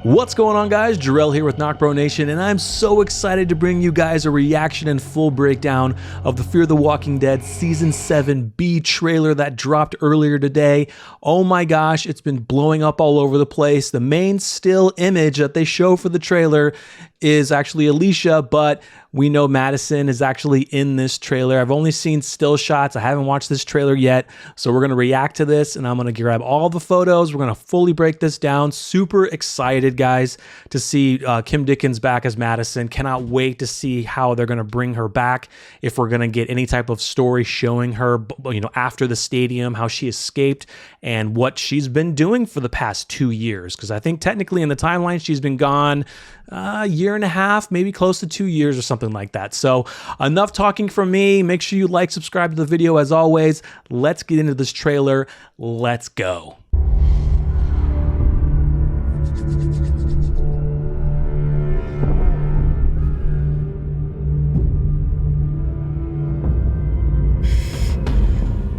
What's going on, guys? Jarell here with NocBro Nation, and I'm so excited to bring you guys a reaction and full breakdown of the Fear the Walking Dead Season 7 B trailer that dropped earlier today. Oh my gosh, it's been blowing up all over the place. The main still image that they show for the trailer is actually Alicia, but we know Madison is actually in this trailer. I've only seen still shots. I haven't watched this trailer yet, so we're going to react to this, and I'm going to grab all the photos. We're going to fully break this down. Super excited, guys, to see Kim Dickens back as Madison. Cannot wait to see how they're going to bring her back, if we're going to get any type of story showing her, you know, after the stadium, how she escaped, and what she's been doing for the past 2 years, because I think technically in the timeline she's been gone a year and a half, maybe close to 2 years or something like that. So enough talking from me. Make sure you like, subscribe to the video as always. Let's get into this trailer. Let's go.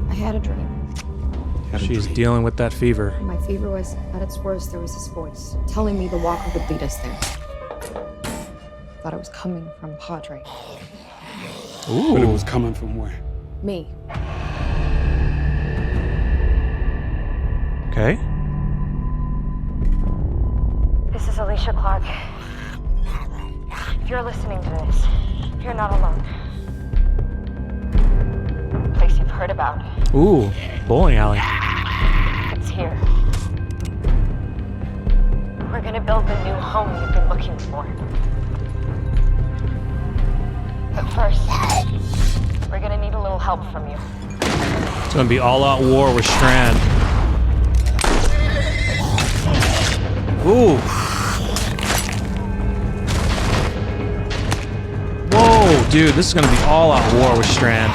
I had a dream. She's dealing with that fever. My fever was at its worst. There was this voice telling me the walker would lead us there. Thought it was coming from Padre. Ooh. But it was coming from where? Me. Okay. This is Alicia Clark. If you're listening to this, you're not alone. Place you've heard about. Ooh, bowling alley. It's here. We're gonna build the new home you've been looking for. But first, we're gonna need a little help from you. It's gonna be all-out war with Strand. Ooh. Whoa, dude, this is gonna be all-out war with Strand.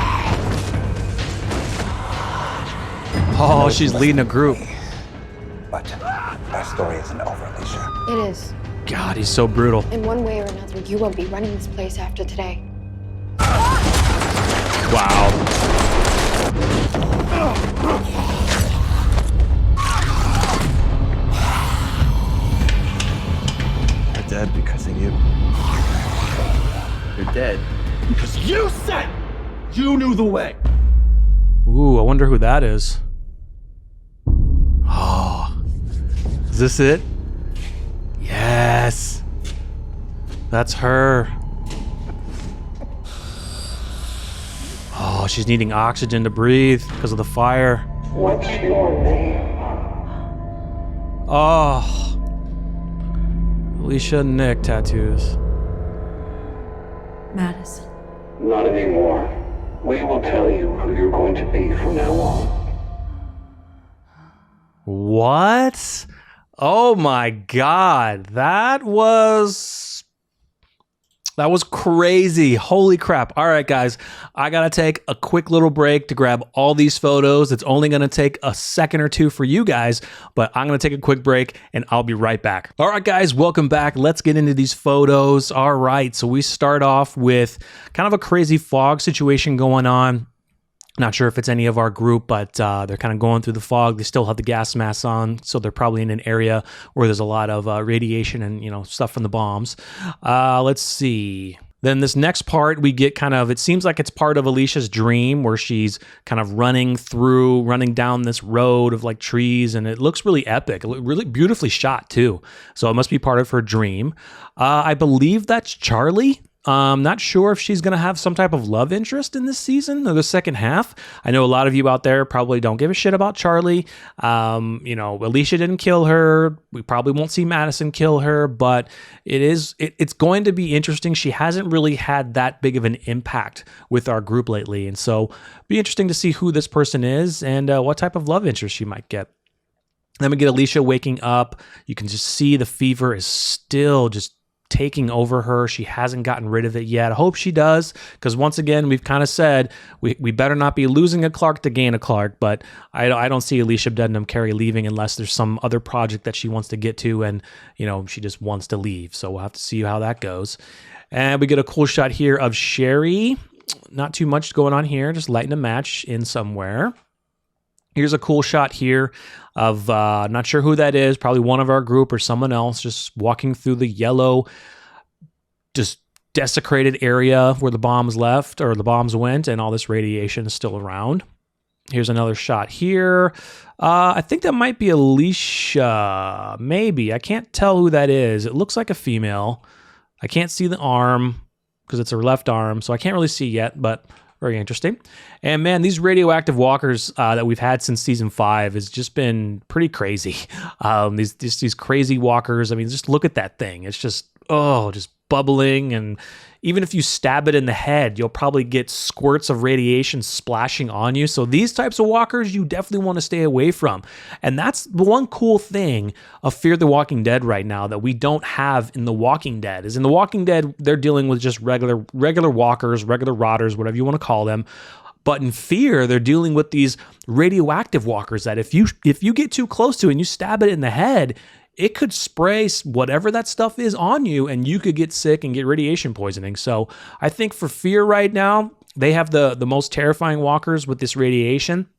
Oh, she's leading a group. But our story isn't over, Alicia. It is. God, he's so brutal. In one way or another, you won't be running this place after today. Wow. We're dead because of you. You're dead because you said you knew the way. Ooh, I wonder who that is. Oh, is this it? Yes, that's her. Oh, she's needing oxygen to breathe because of the fire. What's your name? Oh, Alicia and Nick tattoos. Madison. Not anymore. We will tell you who you're going to be from now on. What? Oh my God, that was crazy. Holy crap. All right, guys, I gotta take a quick little break to grab all these photos. It's only gonna take a second or two for you guys, but I'm gonna take a quick break and I'll be right back. All right, guys, welcome back. Let's get into these photos. All right, so we start off with kind of a crazy fog situation going on. Not sure if it's any of our group, but they're kind of going through the fog. They still have the gas masks on, so they're probably in an area where there's a lot of radiation and, you know, stuff from the bombs. Let's see. Then this next part, we get kind of, it seems like it's part of Alicia's dream where she's kind of running down this road of like trees, and it looks really epic, really beautifully shot too. So it must be part of her dream. I believe that's Charlie. Not sure if she's going to have some type of love interest in this season or the second half. I know a lot of you out there probably don't give a shit about Charlie. You know, Alicia didn't kill her. We probably won't see Madison kill her, but it's going to be interesting. She hasn't really had that big of an impact with our group lately. And so be interesting to see who this person is and what type of love interest she might get. Then we get Alicia waking up. You can just see the fever is still just taking over her. She hasn't gotten rid of it yet. I hope she does, because once again, we've kind of said we better not be losing a Clark to gain a Clark, but I don't see Alicia Dednam Carey leaving unless there's some other project that she wants to get to and, you know, she just wants to leave. So we'll have to see how that goes. And we get a cool shot here of Sherry. Not too much going on here, just lighting a match in somewhere. Here's a cool shot here of, not sure who that is, probably one of our group or someone else just walking through the yellow, just desecrated area where the bombs left or the bombs went, and all this radiation is still around. Here's another shot here. I think that might be Alicia, maybe. I can't tell who that is. It looks like a female. I can't see the arm because it's her left arm, so I can't really see yet, but very interesting. And man, these radioactive walkers that we've had since season 5 has just been pretty crazy. These crazy walkers. I mean, just look at that thing. It's just, just bubbling, and even if you stab it in the head, you'll probably get squirts of radiation splashing on you. So these types of walkers you definitely want to stay away from. And that's the one cool thing of Fear the Walking Dead right now that we don't have in The Walking Dead. Is in The Walking Dead, they're dealing with just regular walkers, regular rotters, whatever you want to call them. But in Fear, they're dealing with these radioactive walkers that if you get too close to it and you stab it in the head, it could spray whatever that stuff is on you, and you could get sick and get radiation poisoning. So I think for Fear right now, they have the most terrifying walkers with this radiation.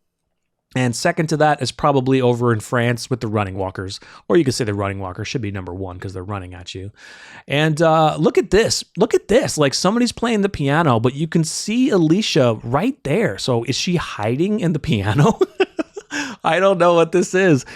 And second to that is probably over in France with the running walkers. Or you could say the running walkers should be number 1 because they're running at you. And look at this. Look at this. Like somebody's playing the piano, but you can see Alicia right there. So is she hiding in the piano? I don't know what this is.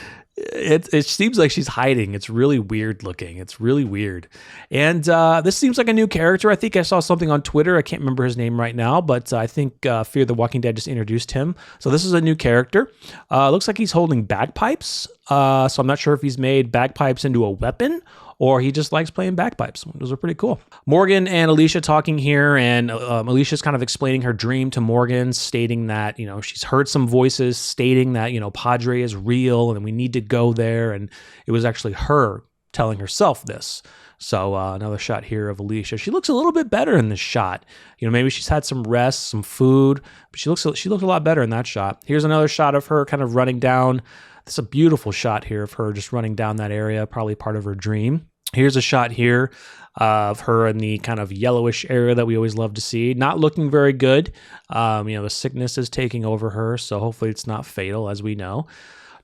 It seems like she's hiding. It's really weird looking. It's really weird. And this seems like a new character. I think I saw something on Twitter. I can't remember his name right now, but I think Fear the Walking Dead just introduced him. So this is a new character. Looks like he's holding bagpipes. So I'm not sure if he's made bagpipes into a weapon or he just likes playing bagpipes. Those are pretty cool. Morgan and Alicia talking here, and Alicia's kind of explaining her dream to Morgan, stating that, she's heard some voices stating that, Padre is real and we need to go there. And it was actually her telling herself this. So another shot here of Alicia. She looks a little bit better in this shot. Maybe she's had some rest, some food, but she looks a lot better in that shot. Here's another shot of her kind of running down. It's a beautiful shot here of her just running down that area, probably part of her dream. Here's a shot here of her in the kind of yellowish area that we always love to see. Not looking very good. The sickness is taking over her, so hopefully it's not fatal, as we know.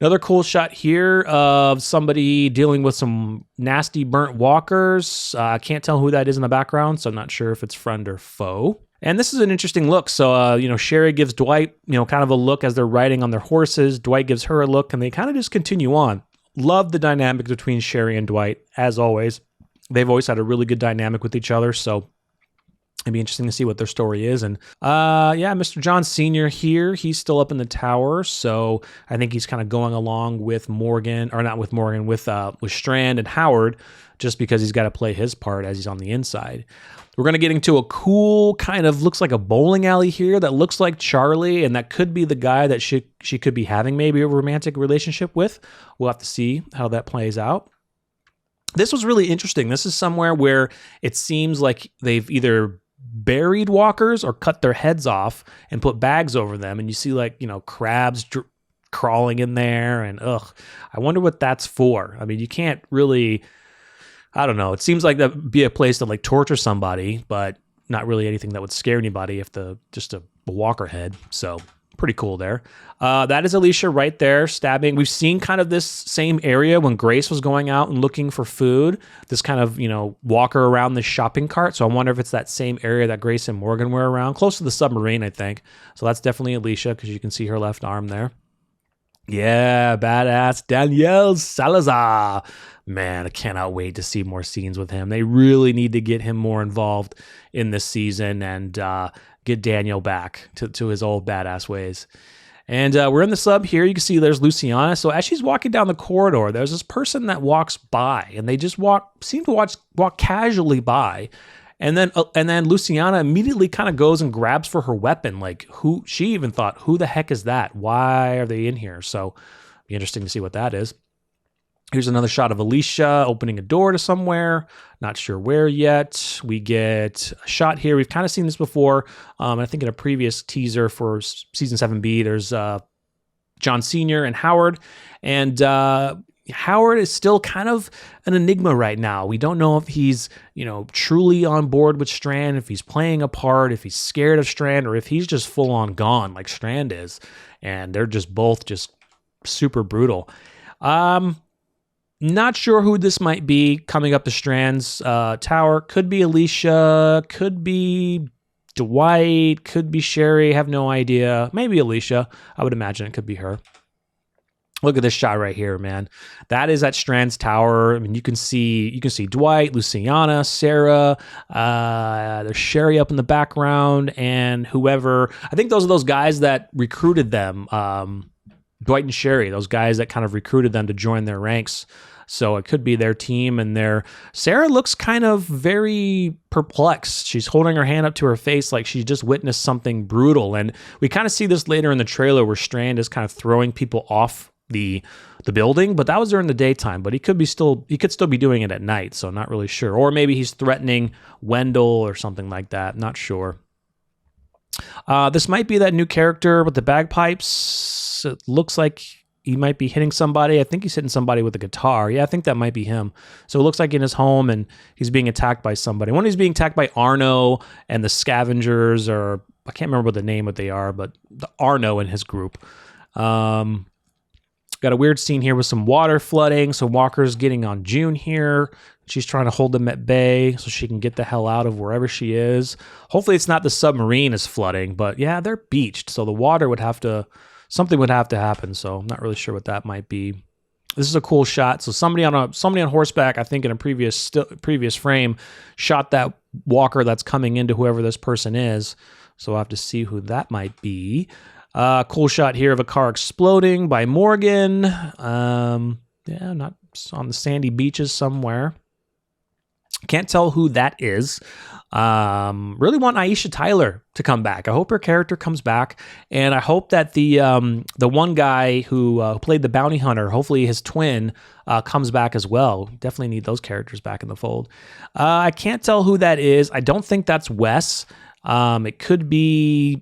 Another cool shot here of somebody dealing with some nasty burnt walkers. I can't tell who that is in the background, so I'm not sure if it's friend or foe. And this is an interesting look. So, Sherry gives Dwight, kind of a look as they're riding on their horses. Dwight gives her a look, and they kind of just continue on. Love the dynamic between Sherry and Dwight, as always. They've always had a really good dynamic with each other, so it'd be interesting to see what their story is. And Mr. John Sr. here, he's still up in the tower, so I think he's kind of going along with Morgan, or not with Morgan, with Strand and Howard, just because he's got to play his part as he's on the inside. We're going to get into a cool kind of, looks like a bowling alley here that looks like Charlie, and that could be the guy that she could be having maybe a romantic relationship with. We'll have to see how that plays out. This was really interesting. This is somewhere where it seems like they've either buried walkers or cut their heads off and put bags over them, and you see crabs crawling in there, and I wonder what that's for. I mean, you can't really... I don't know. It seems like that'd be a place to torture somebody, but not really anything that would scare anybody if just a walker head. So pretty cool there. That is Alicia right there stabbing. We've seen kind of this same area when Grace was going out and looking for food, this kind of, walker around the shopping cart. So I wonder if it's that same area that Grace and Morgan were around, close to the submarine, I think. So that's definitely Alicia because you can see her left arm there. Yeah, badass Daniel Salazar. Man, I cannot wait to see more scenes with him. They really need to get him more involved in this season and get Daniel back to his old badass ways. And we're in the sub here. You can see there's Luciana. So as she's walking down the corridor, there's this person that walks by, and they just seem to walk casually by. And then Luciana immediately kind of goes and grabs for her weapon. She even thought, who the heck is that? Why are they in here? So it'll be interesting to see what that is. Here's another shot of Alicia opening a door to somewhere. Not sure where yet. We get a shot here. We've kind of seen this before. I think in a previous teaser for season 7B, there's John Sr. and Howard. And Howard is still kind of an enigma right now. We don't know if he's, truly on board with Strand, if he's playing a part, if he's scared of Strand, or if he's just full on gone like Strand is. And they're just both just super brutal. Not sure who this might be coming up the Strand's tower. Could be Alicia, could be Dwight, could be Sherry, have no idea. Maybe Alicia. I would imagine it could be her. Look at this shot right here, man. That is at Strand's tower. I mean, you can see Dwight, Luciana, Sarah, there's Sherry up in the background, and whoever. I think those are those guys that recruited them. Dwight and Sherry, those guys that kind of recruited them to join their ranks. So it could be their team, and Sarah looks kind of very perplexed. She's holding her hand up to her face like she just witnessed something brutal. And we kind of see this later in the trailer where Strand is kind of throwing people off the building, but that was during the daytime. But he could still be doing it at night, so not really sure. Or maybe he's threatening Wendell or something like that. Not sure. This might be that new character with the bagpipes. It looks like he might be hitting somebody. I think he's hitting somebody with a guitar. Yeah, I think that might be him. So it looks like in his home, and he's being attacked by somebody. One, he's being attacked by Arno and the Scavengers, or I can't remember what the name of they are, but the Arno and his group. Got a weird scene here with some water flooding. So Walker's getting on June here. She's trying to hold them at bay so she can get the hell out of wherever she is. Hopefully it's not the submarine is flooding, but yeah, they're beached. So the water something would have to happen. So I'm not really sure what that might be. This is a cool shot. So somebody on horseback, I think in a previous frame, shot that Walker that's coming into whoever this person is. So I'll have to see who that might be. Cool shot here of a car exploding by Morgan. Not on the sandy beaches somewhere. Can't tell who that is. Really want Aisha Tyler to come back. I hope her character comes back, and I hope that the one guy who played the bounty hunter, hopefully his twin, comes back as well. Definitely need those characters back in the fold. I can't tell who that is. I don't think that's Wes. Maybe it could be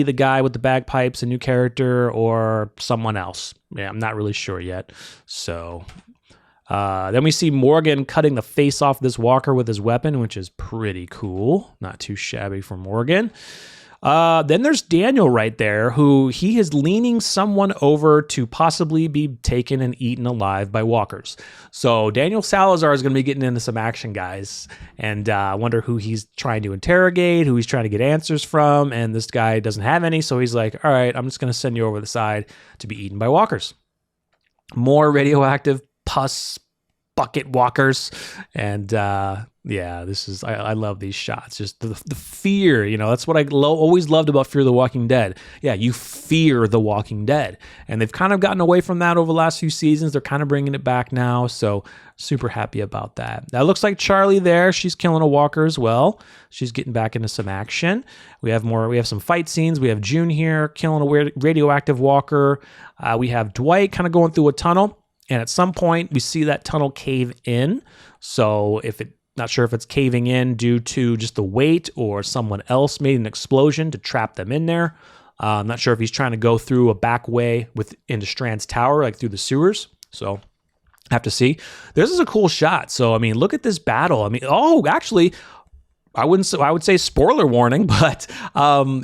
the guy with the bagpipes, a new character, or someone else. Yeah, I'm not really sure yet. So then we see Morgan cutting the face off this Walker with his weapon, which is pretty cool. Not too shabby for Morgan. Then there's Daniel right there, who he is leaning someone over to possibly be taken and eaten alive by walkers. So Daniel Salazar is going to be getting into some action, guys. And I wonder who he's trying to interrogate, who he's trying to get answers from. And this guy doesn't have any. So he's like, all right, I'm just going to send you over the side to be eaten by walkers. More radioactive pus bucket walkers. And I love these shots. Just the fear, that's what I always loved about Fear the Walking Dead. Yeah, you fear the Walking Dead. And they've kind of gotten away from that over the last few seasons. They're kind of bringing it back now. So super happy about that. That looks like Charlie there. She's killing a walker as well. She's getting back into some action. We have some fight scenes. We have June here killing a weird radioactive walker. We have Dwight kind of going through a tunnel. And at some point, we see that tunnel cave in. So not sure if it's caving in due to just the weight or someone else made an explosion to trap them in there. I'm not sure if he's trying to go through a back way into Strand's tower, like through the sewers. So have to see. This is a cool shot. So, look at this battle. Actually, I would say spoiler warning, but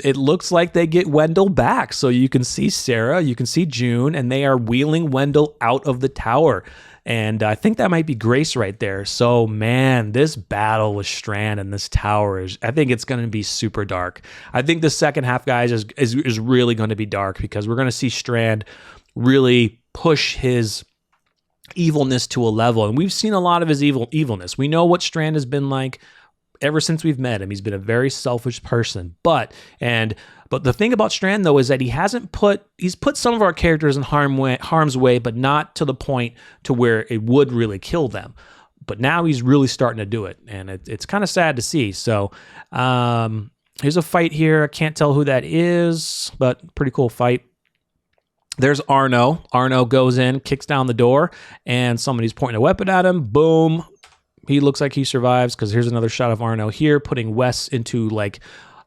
it looks like they get Wendell back. So you can see Sarah, you can see June, and they are wheeling Wendell out of the tower. And I think that might be Grace right there. So, man, this battle with Strand and this tower I think it's going to be super dark. I think the second half, guys, is really going to be dark because we're going to see Strand really push his evilness to a level. And we've seen a lot of his evilness. We know what Strand has been like ever since we've met him. He's been a very selfish person. But the thing about Strand, though, is that he's put some of our characters in harm's way, but not to the point to where it would really kill them. But now he's really starting to do it, and it's kind of sad to see. So here's a fight here. I can't tell who that is, but pretty cool fight. There's Arno. Arno goes in, kicks down the door, and somebody's pointing a weapon at him. Boom. He looks like he survives because here's another shot of Arno here, putting Wes into like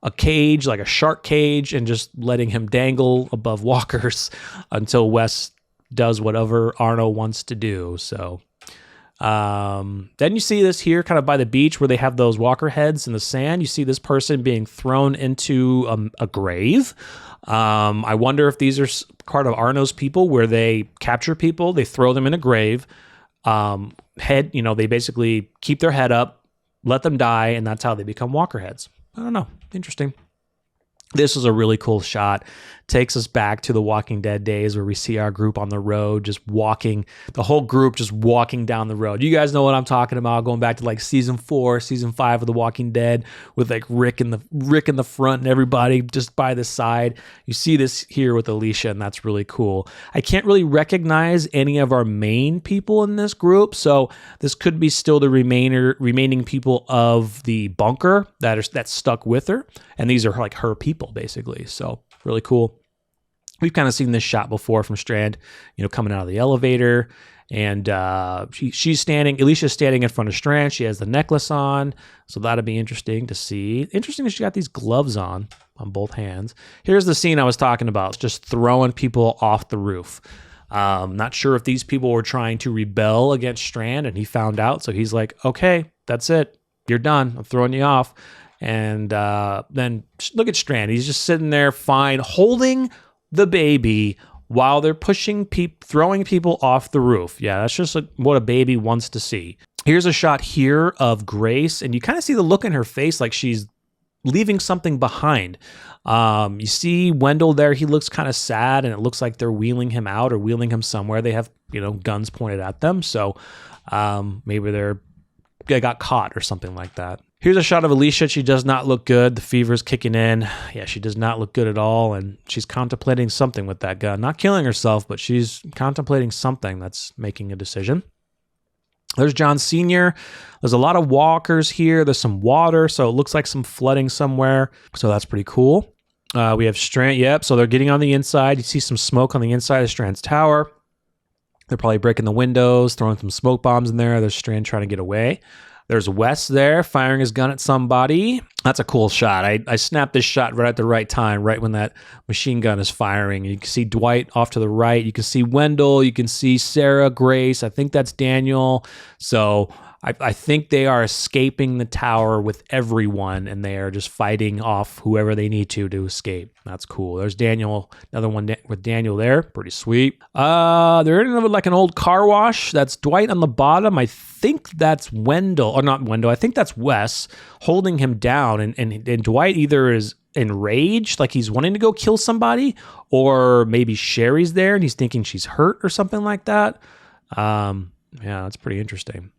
a cage, like a shark cage, and just letting him dangle above walkers until Wes does whatever Arno wants to do. So then you see this here kind of by the beach where they have those walker heads in the sand. You see this person being thrown into a grave. I wonder if these are part of Arno's people where they capture people, they throw them in a grave, they basically keep their head up, let them die, and that's how they become walker heads. I don't know. Interesting. This is a really cool shot. Takes us back to the Walking Dead days where we see our group on the road just walking, the whole group just walking down the road. You guys know what I'm talking about, going back to like season 4, season 5 of The Walking Dead with like Rick in the front and everybody just by the side. You see this here with Alicia, and that's really cool. I can't really recognize any of our main people in this group, so this could be still the remaining people of the bunker that's stuck with her, and these are like her people basically. So really cool. We've kind of seen this shot before from Strand, coming out of the elevator, and Alicia's standing in front of Strand. She has the necklace on, so that'll be interesting to see. Interesting that she got these gloves on both hands. Here's the scene I was talking about, just throwing people off the roof. Not sure if these people were trying to rebel against Strand, and he found out, so he's like, okay, that's it. You're done. I'm throwing you off. And then look at Strand. He's just sitting there fine, holding the baby while they're throwing people off the roof. Yeah, that's just like what a baby wants to see. Here's a shot here of Grace, and you kind of see the look in her face like she's leaving something behind. You see Wendell there. He looks kind of sad, and it looks like they're wheeling him out or wheeling him somewhere. They have, guns pointed at them. So maybe they got caught or something like that. Here's a shot of Alicia. She does not look good. The fever's kicking in. Yeah, she does not look good at all, and she's contemplating something with that gun. Not killing herself, but she's contemplating something that's making a decision. There's John Sr. There's a lot of walkers here. There's some water, so it looks like some flooding somewhere. So that's pretty cool. We have Strand. Yep, so they're getting on the inside. You see some smoke on the inside of Strand's tower. They're probably breaking the windows, throwing some smoke bombs in there. There's Strand trying to get away. There's Wes there firing his gun at somebody. That's a cool shot. I snapped this shot right at the right time, right when that machine gun is firing. You can see Dwight off to the right. You can see Wendell. You can see Sarah, Grace. I think that's Daniel. So I think they are escaping the tower with everyone, and they are just fighting off whoever they need to escape. That's cool. There's Daniel, another one with Daniel there. Pretty sweet. They're in like an old car wash. That's Dwight on the bottom. I think that's Wendell, or not Wendell. I think that's Wes holding him down, and Dwight either is enraged, like he's wanting to go kill somebody, or maybe Sherry's there and he's thinking she's hurt or something like that. Yeah, that's pretty interesting.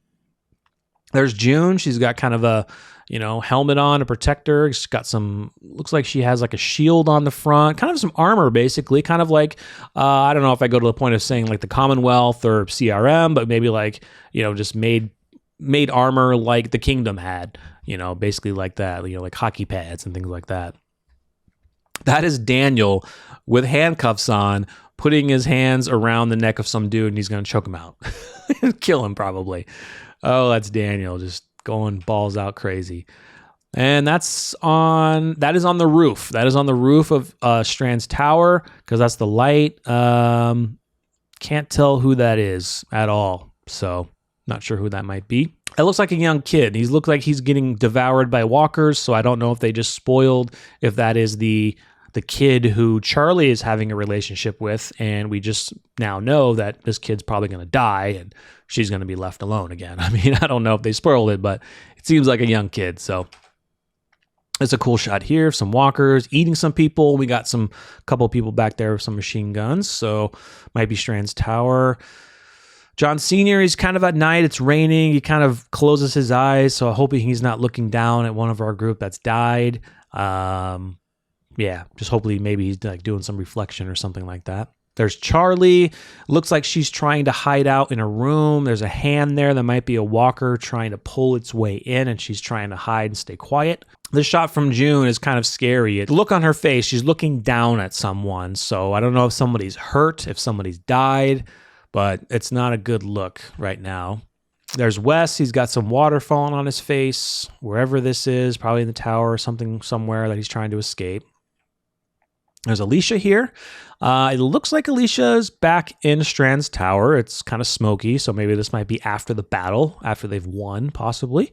There's June. She's got kind of a, helmet on to protect her. She's got looks like she has like a shield on the front, kind of some armor, basically, kind of like, I don't know if I go to the point of saying like the Commonwealth or CRM, but maybe like, just made armor like the Kingdom had, basically like that, like hockey pads and things like that. That is Daniel with handcuffs on, putting his hands around the neck of some dude, and he's going to choke him out and kill him probably. Oh, that's Daniel just going balls out crazy. And that is on the roof. That is on the roof of Strand's tower, because that's the light. Can't tell who that is at all. So not sure who that might be. It looks like a young kid. He looks like he's getting devoured by walkers. So I don't know if they just spoiled, if that is the kid who Charlie is having a relationship with, and we just now know that this kid's probably going to die and she's going to be left alone again. I mean, I don't know if they spoiled it, but it seems like a young kid. So it's a cool shot here. Some walkers eating some people. We got couple people back there with some machine guns. So might be Strand's tower. John Sr., he's kind of at night. It's raining. He kind of closes his eyes. So I'm hoping he's not looking down at one of our group that's died. Yeah, just hopefully maybe he's like doing some reflection or something like that. There's Charlie. Looks like she's trying to hide out in a room. There's a hand there that might be a walker trying to pull its way in, and she's trying to hide and stay quiet. The shot from June is kind of scary. The look on her face, she's looking down at someone. So I don't know if somebody's hurt, if somebody's died, but it's not a good look right now. There's Wes. He's got some water falling on his face, wherever this is, probably in the tower or something somewhere that he's trying to escape. There's Alicia here. It looks like Alicia's back in Strand's tower. It's kind of smoky, so maybe this might be after the battle, after they've won, possibly.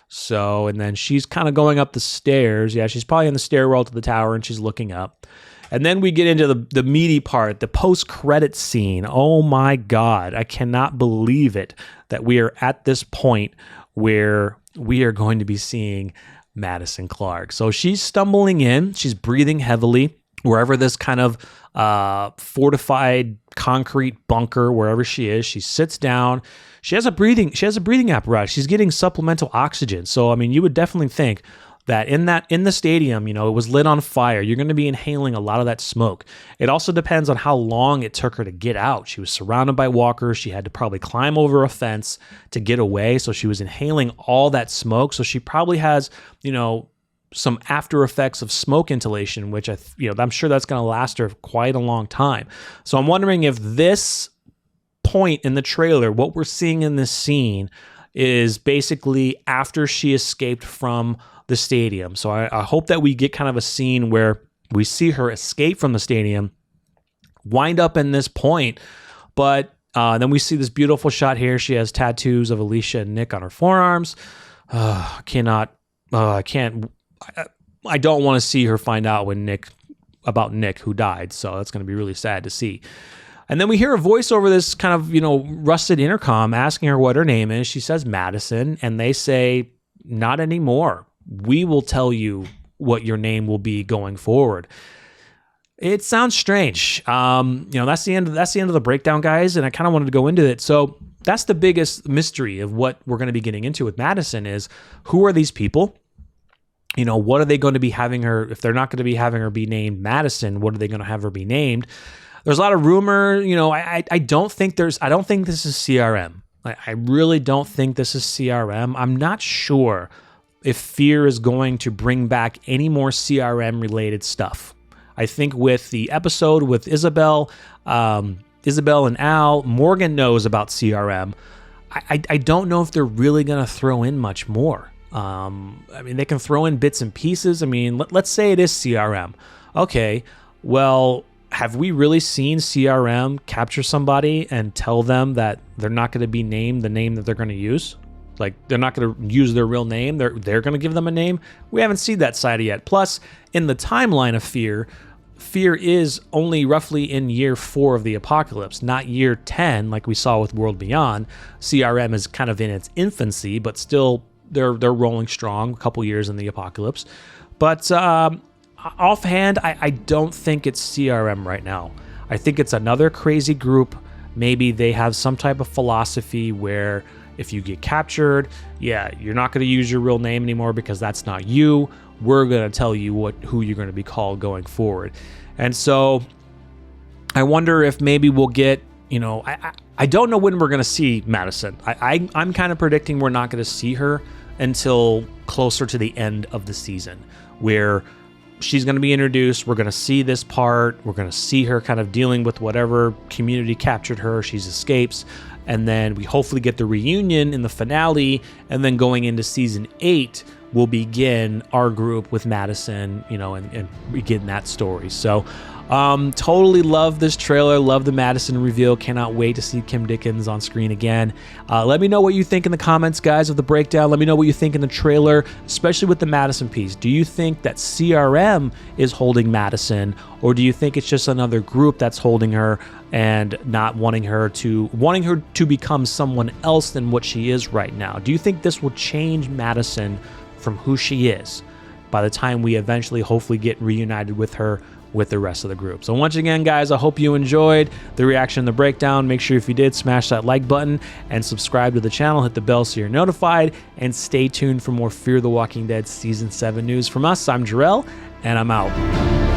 So, and then she's kind of going up the stairs. Yeah, she's probably in the stairwell to the tower, and she's looking up. And then we get into the meaty part, the post-credit scene. Oh my God, I cannot believe it that we are at this point where we are going to be seeing Madison Clark. So she's stumbling in, she's breathing heavily, wherever this kind of fortified concrete bunker, wherever she is, she sits down. She has a breathing apparatus. She's getting supplemental oxygen. So, I mean, you would definitely think that in the stadium, you know, it was lit on fire. You're going to be inhaling a lot of that smoke. It also depends on how long it took her to get out. She was surrounded by walkers. She had to probably climb over a fence to get away. So she was inhaling all that smoke. So she probably has, you know, some after effects of smoke inhalation, which I'm sure that's going to last her quite a long time. So I'm wondering if this point in the trailer, what we're seeing in this scene, is basically after she escaped from the stadium. So I hope that we get kind of a scene where we see her escape from the stadium, wind up in this point, but then we see this beautiful shot here. She has tattoos of Alicia and Nick on her forearms. I don't want to see her find out about Nick who died. So that's going to be really sad to see. And then we hear a voice over this kind of, you know, rusted intercom asking her what her name is. She says Madison, and they say, not anymore. We will tell you what your name will be going forward. It sounds strange. You know, that's the end of the breakdown, guys, and I kind of wanted to go into it. So that's the biggest mystery of what we're going to be getting into with Madison is, who are these people? You know, what are they going to be having her, if they're not going to be having her be named Madison, what are they going to have her be named? There's a lot of rumor, you know, I don't think this is CRM. I really don't think this is CRM. I'm not sure if Fear is going to bring back any more CRM related stuff. I think with the episode with Isabel and Al, Morgan knows about CRM. I don't know if they're really going to throw in much more. I mean, they can throw in bits and pieces. I mean, let's say it is CRM. Okay, well, have we really seen CRM capture somebody and tell them that they're not going to be named the name that they're going to use? Like, they're not going to use their real name. They're going to give them a name. We haven't seen that side yet. Plus, in the timeline of Fear is only roughly in year 4 of the apocalypse, not year 10 like we saw with World Beyond. CRM is kind of in its infancy, but still they're rolling strong, a couple years in the apocalypse. But offhand, I don't think it's CRM right now. I think it's another crazy group. Maybe they have some type of philosophy where if you get captured, yeah, you're not going to use your real name anymore because that's not you. We're going to tell you who you're going to be called going forward. And so I wonder if maybe we'll get, you know, I don't know when we're going to see Madison. I'm kind of predicting we're not going to see her until closer to the end of the season, where she's going to be introduced. We're going to see this part. We're going to see her kind of dealing with whatever community captured her. She escapes. And then we hopefully get the reunion in the finale. And then going into season 8, we'll begin our group with Madison, you know, and begin that story. So totally love this trailer. Love the Madison reveal. Cannot wait to see Kim Dickens on screen again. Let me know what you think in the comments, guys, of the breakdown. Let me know what you think in the trailer, especially with the Madison piece. Do you think that CRM is holding Madison, or do you think it's just another group that's holding her and not wanting her to become someone else than what she is right now? Do you think this will change Madison from who she is by the time we eventually hopefully get reunited with her with the rest of the group? So once again, guys, I hope you enjoyed the reaction and the breakdown. Make sure if you did, smash that like button and subscribe to the channel. Hit the bell so you're notified, and stay tuned for more Fear the Walking Dead Season 7 news from us. I'm Jarell, and I'm out.